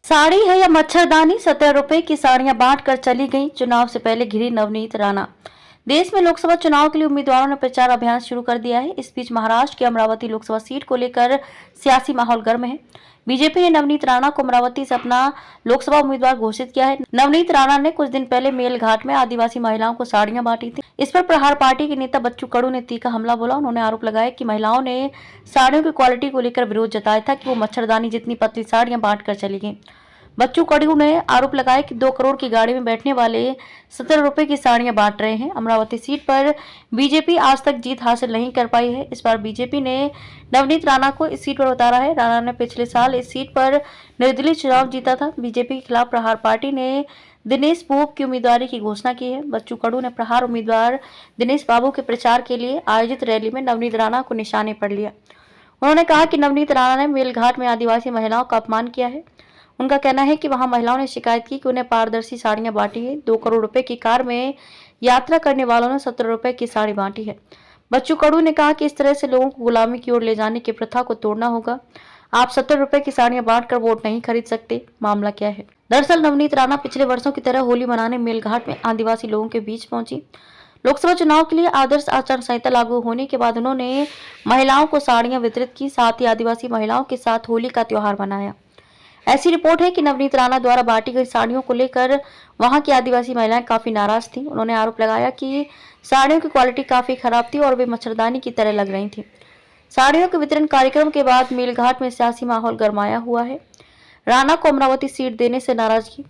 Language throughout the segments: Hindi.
साड़ी है या मच्छरदानी, 17 रुपए की साड़ियां बांटकर चली गई। चुनाव से पहले घिरी नवनीत राणा। देश में लोकसभा चुनाव के लिए उम्मीदवारों ने प्रचार अभियान शुरू कर दिया है। इस बीच महाराष्ट्र की अमरावती लोकसभा सीट को लेकर सियासी माहौल गर्म है। बीजेपी ने नवनीत राणा को अमरावती से अपना लोकसभा उम्मीदवार घोषित किया है। नवनीत राणा ने कुछ दिन पहले मेलघाट में आदिवासी महिलाओं को साड़ियां बांटी थी। इस पर प्रहार पार्टी के नेता बच्चू कडू ने तीखा हमला बोला। उन्होंने आरोप लगाया कि महिलाओं ने साड़ियों की क्वालिटी को लेकर विरोध जताया था कि वो मच्छरदानी जितनी पतली साड़ियां बांट कर चली गई। बच्चू कडू ने आरोप लगाया कि 2 करोड़ की गाड़ी में बैठने वाले 17 रुपए की साड़ियां बांट रहे हैं। अमरावती सीट पर बीजेपी आज तक जीत हासिल नहीं कर पाई है। इस बार बीजेपी ने नवनीत राणा को इस सीट पर उतारा है। राणा ने पिछले साल इस सीट पर निर्दलीय चुनाव जीता था। बीजेपी के खिलाफ प्रहार पार्टी ने दिनेश बूब की उम्मीदवारी की घोषणा की है। बच्चू कडू ने प्रहार उम्मीदवार दिनेश बाबू के प्रचार के लिए आयोजित रैली में नवनीत राणा को निशाने पर लिया। उन्होंने कहा कि नवनीत राणा ने मेलघाट में आदिवासी महिलाओं का अपमान किया है। उनका कहना है कि वहां महिलाओं ने शिकायत की कि उन्हें पारदर्शी साड़ियां बांटी है। 2 करोड़ रुपए की कार में यात्रा करने वालों ने 17 रुपए की साड़ी बांटी है। बच्चू कडू ने कहा कि इस तरह से लोगों को गुलामी की ओर ले जाने की प्रथा को तोड़ना होगा। आप 17 रुपए की साड़ियां बांटकर वोट नहीं खरीद सकते। मामला क्या है? दरअसल नवनीत राणा पिछले वर्षों की तरह होली मनाने मेलघाट में आदिवासी लोगों के बीच पहुंची। लोकसभा चुनाव के लिए आदर्श आचार संहिता लागू होने के बाद उन्होंने महिलाओं को साड़ियां वितरित की। साथ ही आदिवासी महिलाओं के साथ होली का त्योहार मनाया। ऐसी रिपोर्ट है कि नवनीत राणा द्वारा बांटी गई साड़ियों को लेकर वहां की आदिवासी महिलाएं काफी नाराज थीं। उन्होंने आरोप लगाया कि साड़ियों की क्वालिटी काफी खराब थी और वे मच्छरदानी की तरह लग रही थीं। साड़ियों के वितरण कार्यक्रम के बाद मेलघाट में सियासी माहौल गरमाया हुआ है। राणा को अमरावती सीट देने से नाराजगी।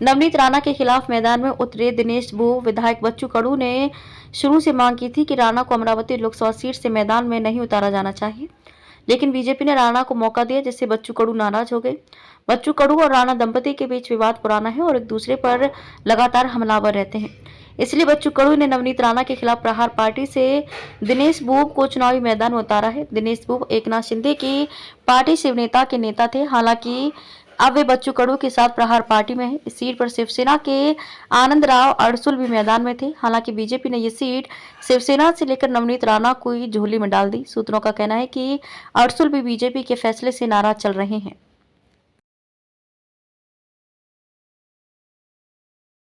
नवनीत राणा के खिलाफ मैदान में उतरे दिनेश बूब। विधायक बच्चू कडू ने शुरू से मांग की थी कि राणा को अमरावती लोकसभा सीट से मैदान में नहीं उतारा जाना चाहिए, लेकिन बीजेपी ने राणा को मौका दिया, जिससे बच्चू कडू नाराज हो गए। बच्चू कडू और राणा दंपति के बीच विवाद पुराना है और एक दूसरे पर लगातार हमलावर रहते हैं। इसलिए बच्चू कडू ने नवनीत राणा के खिलाफ प्रहार पार्टी से दिनेश बूब को चुनावी मैदान में उतारा है। दिनेश बूब एकनाथ शिंदे की पार्टी शिवनेता के नेता थे। हालांकि अब वे बच्चू कडू के साथ प्रहार पार्टी में है। इस सीट पर शिवसेना के आनंद राव अड़सुल भी मैदान में थे। हालांकि बीजेपी ने ये सीट शिवसेना से लेकर नवनीत राणा को ही झोली में डाल दी। सूत्रों का कहना है कि अड़सुल भी बीजेपी के फैसले से नाराज चल रहे हैं।